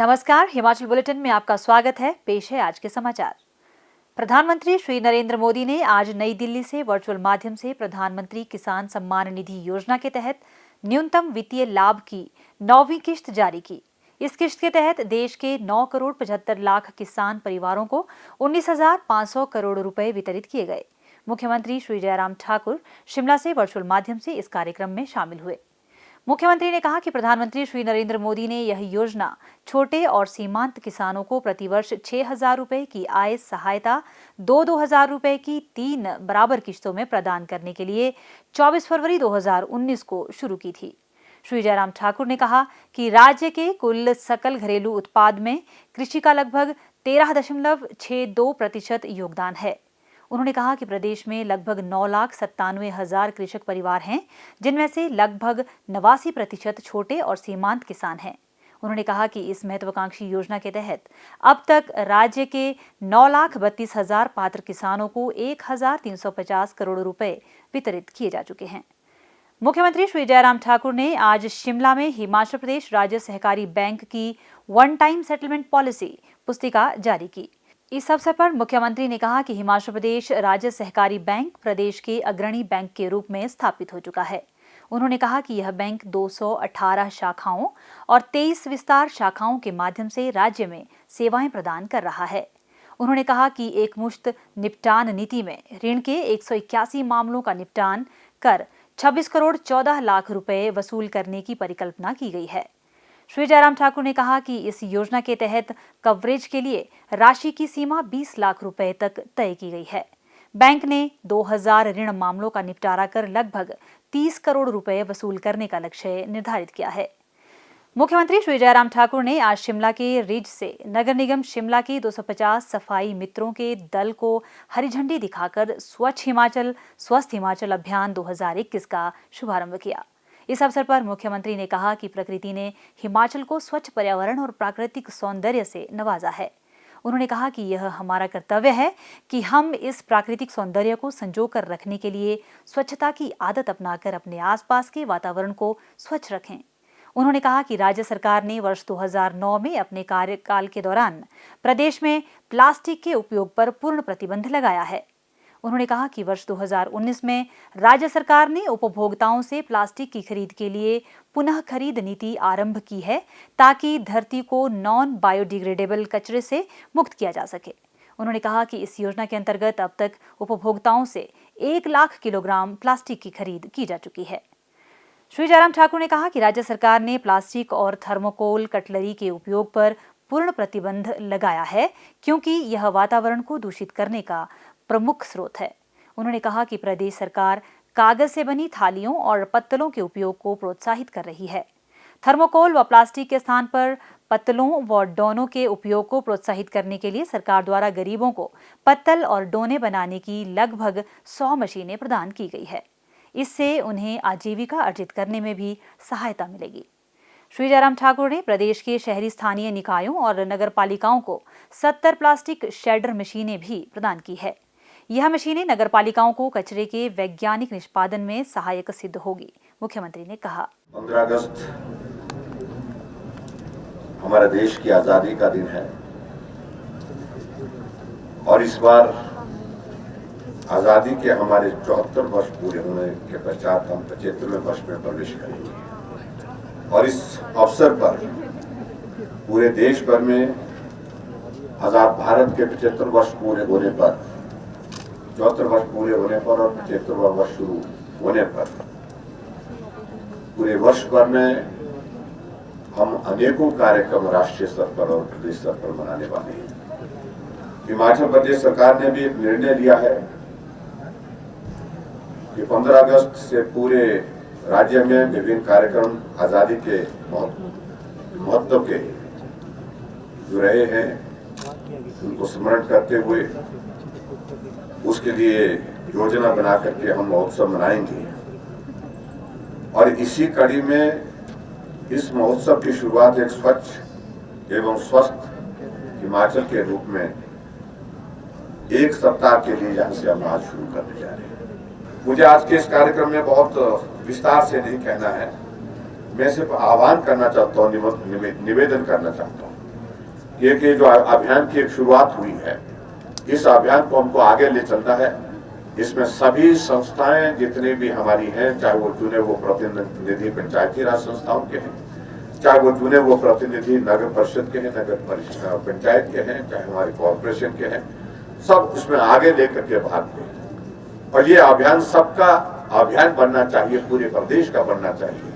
नमस्कार, हिमाचल बुलेटिन में आपका स्वागत है। पेश है आज के समाचार। प्रधानमंत्री श्री नरेंद्र मोदी ने आज नई दिल्ली से वर्चुअल माध्यम से प्रधानमंत्री किसान सम्मान निधि योजना के तहत न्यूनतम वित्तीय लाभ की 9वीं किश्त जारी की। इस किश्त के तहत देश के 9 करोड़ 75 लाख किसान परिवारों को 19,500 करोड़ रुपए वितरित किए गए। मुख्यमंत्री श्री जयराम ठाकुर शिमला से वर्चुअल माध्यम से इस कार्यक्रम में शामिल हुए। मुख्यमंत्री ने कहा कि प्रधानमंत्री श्री नरेंद्र मोदी ने यह योजना छोटे और सीमांत किसानों को प्रतिवर्ष 6,000 रुपए की आय सहायता 2,000 रुपए की 3 बराबर किश्तों में प्रदान करने के लिए 24 फरवरी 2019 को शुरू की थी। श्री जयराम ठाकुर ने कहा कि राज्य के कुल सकल घरेलू उत्पाद में कृषि का लगभग 13.62% योगदान है। उन्होंने कहा कि प्रदेश में लगभग 9,97,000 कृषक परिवार हैं, जिनमें से लगभग 89% छोटे और सीमांत किसान हैं। उन्होंने कहा कि इस महत्वाकांक्षी योजना के तहत अब तक राज्य के 9,32,000 पात्र किसानों को 1,350 करोड़ रुपए वितरित किए जा चुके हैं। मुख्यमंत्री श्री जयराम ठाकुर ने आज शिमला में हिमाचल प्रदेश राज्य सहकारी बैंक की वन टाइम सेटलमेंट पॉलिसी पुस्तिका जारी की। इस अवसर पर मुख्यमंत्री ने कहा कि हिमाचल प्रदेश राज्य सहकारी बैंक प्रदेश के अग्रणी बैंक के रूप में स्थापित हो चुका है। उन्होंने कहा कि यह बैंक 218 शाखाओं और 23 विस्तार शाखाओं के माध्यम से राज्य में सेवाएं प्रदान कर रहा है। उन्होंने कहा कि एक मुश्त निपटान नीति में ऋण के 181 मामलों का निपटान कर 26 करोड़ 14 लाख रुपए वसूल करने की परिकल्पना की गई है। श्री जयराम ठाकुर ने कहा कि इस योजना के तहत कवरेज के लिए राशि की सीमा 20 लाख रुपए तक तय की गई है। बैंक ने 2000 ऋण मामलों का निपटारा कर लगभग 30 करोड़ रुपए वसूल करने का लक्ष्य निर्धारित किया है। मुख्यमंत्री श्री जयराम ठाकुर ने आज शिमला के रिज से नगर निगम शिमला के 250 सफाई मित्रों के दल को हरी झंडी दिखाकर स्वच्छ हिमाचल स्वस्थ हिमाचल अभियान 2021 का शुभारंभ किया। इस अवसर पर मुख्यमंत्री ने कहा कि प्रकृति ने हिमाचल को स्वच्छ पर्यावरण और प्राकृतिक सौंदर्य से नवाजा है। उन्होंने कहा कि यह हमारा कर्तव्य है कि हम इस प्राकृतिक सौंदर्य को संजो कर रखने के लिए स्वच्छता की आदत अपनाकर अपने आसपास के वातावरण को स्वच्छ रखें। उन्होंने कहा कि राज्य सरकार ने वर्ष 2009 में अपने कार्यकाल के दौरान प्रदेश में प्लास्टिक के उपयोग पर पूर्ण प्रतिबंध लगाया है। उन्होंने कहा कि वर्ष 2019 में राज्य सरकार ने उपभोक्ताओं से प्लास्टिक की खरीद के लिए पुनः खरीद नीति आरंभ की है, ताकि धरती को नॉन बायोडिग्रेडेबल कचरे से मुक्त किया जा सके। उन्होंने कहा कि इस योजना के अंतर्गत अब तक उपभोक्ताओं से 1 लाख किलोग्राम प्लास्टिक की खरीद की जा चुकी है। श्री जयराम ठाकुर ने कहा कि राज्य सरकार ने प्लास्टिक और थर्मोकोल कटलरी के उपयोग पर पूर्ण प्रतिबंध लगाया है, क्योंकि यह वातावरण को दूषित करने का प्रमुख स्रोत है। उन्होंने कहा कि प्रदेश सरकार कागज से बनी थालियों और पत्तलों के उपयोग को प्रोत्साहित कर रही है। थर्मोकोल व प्लास्टिक के स्थान पर पत्तलों व डोनों के उपयोग को प्रोत्साहित करने के लिए सरकार द्वारा गरीबों को पत्तल और डोने बनाने की लगभग 100 मशीनें प्रदान की गई है। इससे उन्हें आजीविका अर्जित करने में भी सहायता मिलेगी। श्री जयराम ठाकुर ने प्रदेश के शहरी स्थानीय निकायों और नगर पालिकाओं को 70 प्लास्टिक शेडर मशीनें भी प्रदान की है। यह मशीनें नगर पालिकाओं को कचरे के वैज्ञानिक निष्पादन में सहायक सिद्ध होगी। मुख्यमंत्री ने कहा, 15 अगस्त हमारे देश की आजादी का दिन है और इस बार आजादी के हमारे 74 वर्ष पूरे होने के पश्चात हम 75वें वर्ष में प्रवेश करेंगे और इस अवसर पर पूरे देश भर में आजाद भारत के 75 वर्ष पूरे होने पर 74 वर्ष पूरे होने पर और 75वां वर्ष शुरू होने पर पूरे वर्ष भर में हम अनेकों कार्यक्रम राष्ट्रीय स्तर पर और प्रदेश स्तर पर मनाने वाले हैं। हिमाचल प्रदेश सरकार ने भी एक निर्णय लिया है कि 15 अगस्त से पूरे राज्य में विभिन्न कार्यक्रम आजादी के महत्व के जो रहे हैं उनको स्मरण करते हुए उसके लिए योजना बना करके हम महोत्सव मनाएंगे और इसी कड़ी में इस महोत्सव की शुरुआत एक स्वच्छ एवं स्वस्थ हिमाचल के रूप में एक सप्ताह के लिए यहाँ से हम आज शुरू करने जा रहे हैं। मुझे आज के इस कार्यक्रम में बहुत विस्तार से नहीं कहना है, मैं सिर्फ आह्वान करना चाहता हूँ, निवेदन करना चाहता हूँ ये जो अभियान की एक शुरुआत हुई है, इस अभियान को हमको आगे ले चलना है। इसमें सभी संस्थाएं जितनी भी हमारी हैं, चाहे वो चुने वो प्रतिनिधि पंचायती राज संस्थाओं के हैं, चाहे वो चुने वो प्रतिनिधि नगर परिषद के हैं, नगर पंचायत के हैं, चाहे हमारी कॉर्पोरेशन के हैं, सब इसमें आगे लेकर के भाग लें। और ये अभियान सबका अभियान बनना चाहिए, पूरे प्रदेश का बनना चाहिए,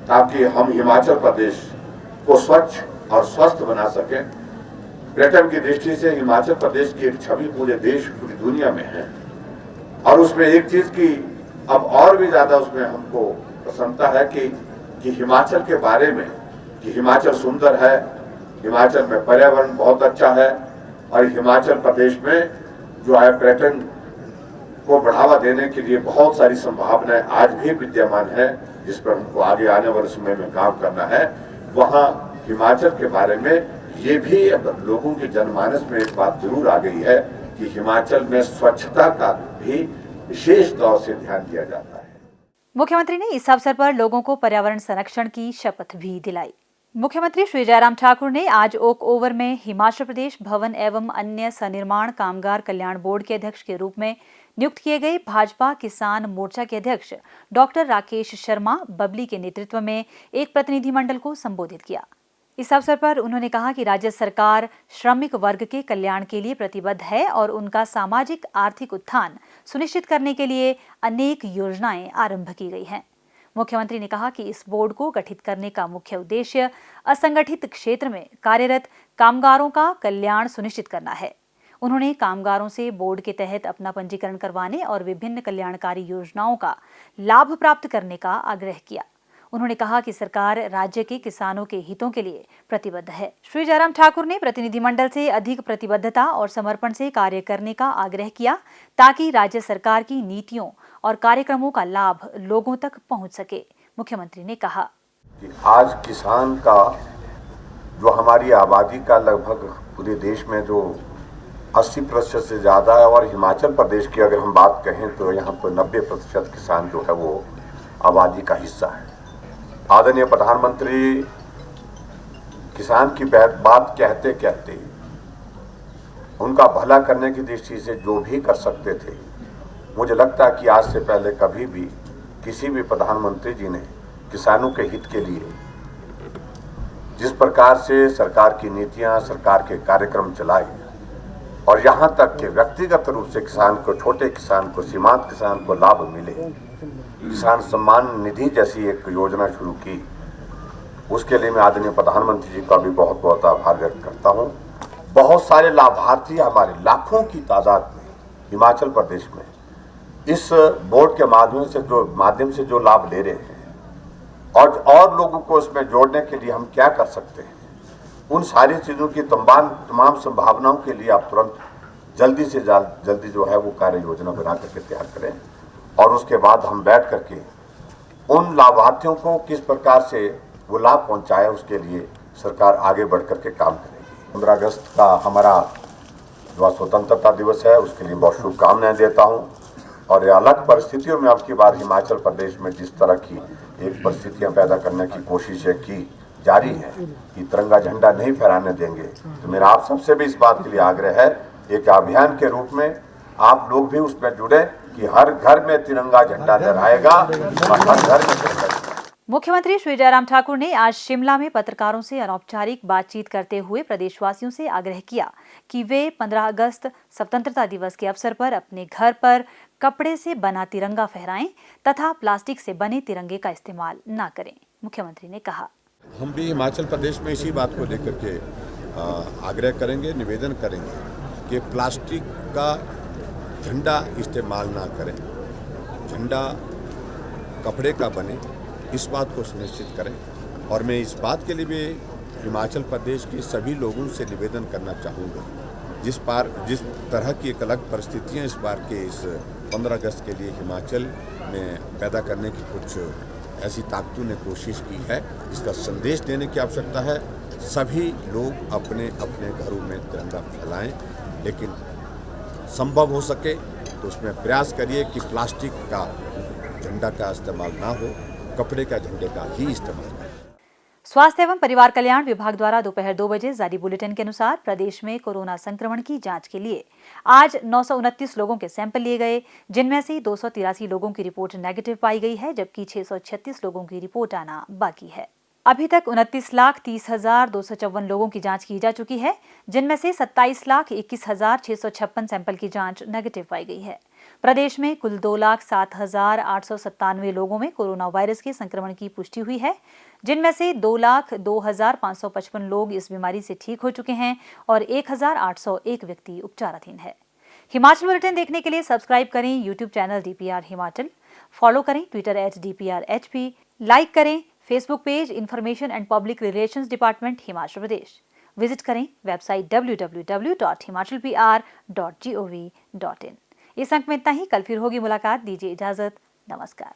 ताकि हम हिमाचल प्रदेश को स्वच्छ और स्वस्थ बना सकें। पर्यटन की दृष्टि से हिमाचल प्रदेश की एक छवि पूरे देश, पूरी दुनिया में है। और उसमें एक चीज की अब और भी ज्यादा उसमें हमको प्रसन्नता है कि हिमाचल के बारे में, कि हिमाचल सुंदर है, हिमाचल में पर्यावरण बहुत अच्छा है, और हिमाचल प्रदेश में जो है पर्यटन को बढ़ावा देने के लिए बहुत सारी संभावनाएं आज भी विद्यमान है, जिस पर हमको आगे आने वाले समय में काम करना है। वहाँ हिमाचल के बारे में ये भी लोगों के जनमानस में एक बात जरूर आ गई है कि हिमाचल में स्वच्छता का भी विशेष तौर से ध्यान दिया जाता है। मुख्यमंत्री ने इस अवसर पर लोगों को पर्यावरण संरक्षण की शपथ भी दिलाई। मुख्यमंत्री श्री जयराम ठाकुर ने आज ओक ओवर में हिमाचल प्रदेश भवन एवं अन्य सनिर्माण कामगार कल्याण बोर्ड के अध्यक्ष के रूप में नियुक्त किए गए भाजपा किसान मोर्चा के अध्यक्ष डॉक्टर राकेश शर्मा बबली के नेतृत्व में एक प्रतिनिधिमंडल को संबोधित किया। इस अवसर पर उन्होंने कहा कि राज्य सरकार श्रमिक वर्ग के कल्याण के लिए प्रतिबद्ध है और उनका सामाजिक आर्थिक उत्थान सुनिश्चित करने के लिए अनेक योजनाएं आरंभ की गई हैं। मुख्यमंत्री ने कहा कि इस बोर्ड को गठित करने का मुख्य उद्देश्य असंगठित क्षेत्र में कार्यरत कामगारों का कल्याण सुनिश्चित करना है। उन्होंने कामगारों से बोर्ड के तहत अपना पंजीकरण करवाने और विभिन्न कल्याणकारी योजनाओं का लाभ प्राप्त करने का आग्रह किया। उन्होंने कहा कि सरकार राज्य के किसानों के हितों के लिए प्रतिबद्ध है। श्री जयराम ठाकुर ने प्रतिनिधिमंडल से अधिक प्रतिबद्धता और समर्पण से कार्य करने का आग्रह किया, ताकि राज्य सरकार की नीतियों और कार्यक्रमों का लाभ लोगों तक पहुंच सके। मुख्यमंत्री ने कहा कि आज किसान का जो हमारी आबादी का लगभग पूरे देश में जो 80% से ज़्यादा है, और हिमाचल प्रदेश की अगर हम बात कहें तो यहाँ पर 90% किसान जो है वो आबादी का हिस्सा है। आदरणीय प्रधानमंत्री किसान की बात कहते कहते उनका भला करने की दृष्टि से जो भी कर सकते थे, मुझे लगता है कि आज से पहले कभी भी किसी भी प्रधानमंत्री जी ने किसानों के हित के लिए जिस प्रकार से सरकार की नीतियां, सरकार के कार्यक्रम चलाए, और यहाँ तक कि व्यक्तिगत रूप से किसान को, छोटे किसान को, सीमांत किसान को लाभ मिले, किसान सम्मान निधि जैसी एक योजना शुरू की, उसके लिए मैं आदरणीय प्रधानमंत्री जी का भी बहुत बहुत आभार व्यक्त करता हूँ। बहुत सारे लाभार्थी हमारे लाखों की तादाद में हिमाचल प्रदेश में इस बोर्ड के माध्यम से जो लाभ ले रहे हैं, और लोगों को इसमें जोड़ने के लिए हम क्या कर सकते हैं, उन सारी चीज़ों की तमाम संभावनाओं के लिए आप तुरंत जल्दी से जल्दी जो है वो कार्य योजना बना करके तैयार करें, और उसके बाद हम बैठ करके उन लाभार्थियों को किस प्रकार से वो लाभ पहुंचाए, उसके लिए सरकार आगे बढ़ करके काम करेगी। 15 अगस्त का हमारा जो स्वतंत्रता दिवस है, उसके लिए बहुत शुभकामनाएं देता हूं। और ये अलग परिस्थितियों में अब की बार हिमाचल प्रदेश में जिस तरह की एक परिस्थितियां पैदा करने की कोशिशें की जारी है कि तिरंगा झंडा नहीं फहराने देंगे, तो मेरा आप सबसे भी इस बात के लिए आग्रह है, एक अभियान के रूप में आप लोग भी उसमें जुड़े कि हर घर में तिरंगा झंडा लहराएगा और हर घर में तिरंगा। मुख्यमंत्री श्री जयराम ठाकुर ने आज शिमला में पत्रकारों से अनौपचारिक बातचीत करते हुए प्रदेशवासियों से आग्रह किया कि वे 15 अगस्त स्वतंत्रता दिवस के अवसर पर अपने घर पर कपड़े से बना तिरंगा फहराएं तथा प्लास्टिक से बने तिरंगे का इस्तेमाल न करें। मुख्यमंत्री ने कहा, हम भी हिमाचल प्रदेश में इसी बात को लेकर के आग्रह करेंगे, निवेदन करेंगे कि प्लास्टिक का झंडा इस्तेमाल ना करें, झंडा कपड़े का बने, इस बात को सुनिश्चित करें। और मैं इस बात के लिए भी हिमाचल प्रदेश के सभी लोगों से निवेदन करना चाहूँगा, जिस तरह की एक अलग परिस्थितियाँ इस बार के इस 15 अगस्त के लिए हिमाचल में पैदा करने की कुछ ऐसी ताकतों ने कोशिश की है, इसका संदेश देने की आवश्यकता है। सभी लोग अपने अपने घरों में तिरंगा फहराएं, लेकिन संभव हो सके तो उसमें प्रयास करिए कि प्लास्टिक का झंडा का इस्तेमाल ना हो, कपड़े का झंडे का ही इस्तेमाल करें। स्वास्थ्य एवं परिवार कल्याण विभाग द्वारा दोपहर 2 बजे जारी बुलेटिन के अनुसार प्रदेश में कोरोना संक्रमण की जांच के लिए आज 929 लोगों के सैंपल लिए गए, जिनमें से 283 लोगों की रिपोर्ट नेगेटिव पाई गई है, जबकि 636 लोगों की रिपोर्ट आना बाकी है। अभी तक 29,30,254 लोगों की जांच की जा चुकी है, जिनमें से 27,21,656 सैंपल की जांच नेगेटिव पाई गई है। प्रदेश में कुल 2,07,897 लोगों में कोरोना वायरस के संक्रमण की पुष्टि हुई है, जिनमें से 2,02,555 लोग इस बीमारी से ठीक हो चुके हैं और 1,801 व्यक्ति उपचाराधीन है। हिमाचल बुलेटिन देखने के लिए सब्सक्राइब करें YouTube channel DPR Himachal, follow करें ट्विटर @DPRHP, लाइक करें Facebook page information and public relations department Himachal Pradesh. Visit करें वेबसाइट www.himachalpr.gov.in। इस अंक में इतना ही। कल फिर होगी मुलाकात। दीजिए इजाजत। नमस्कार।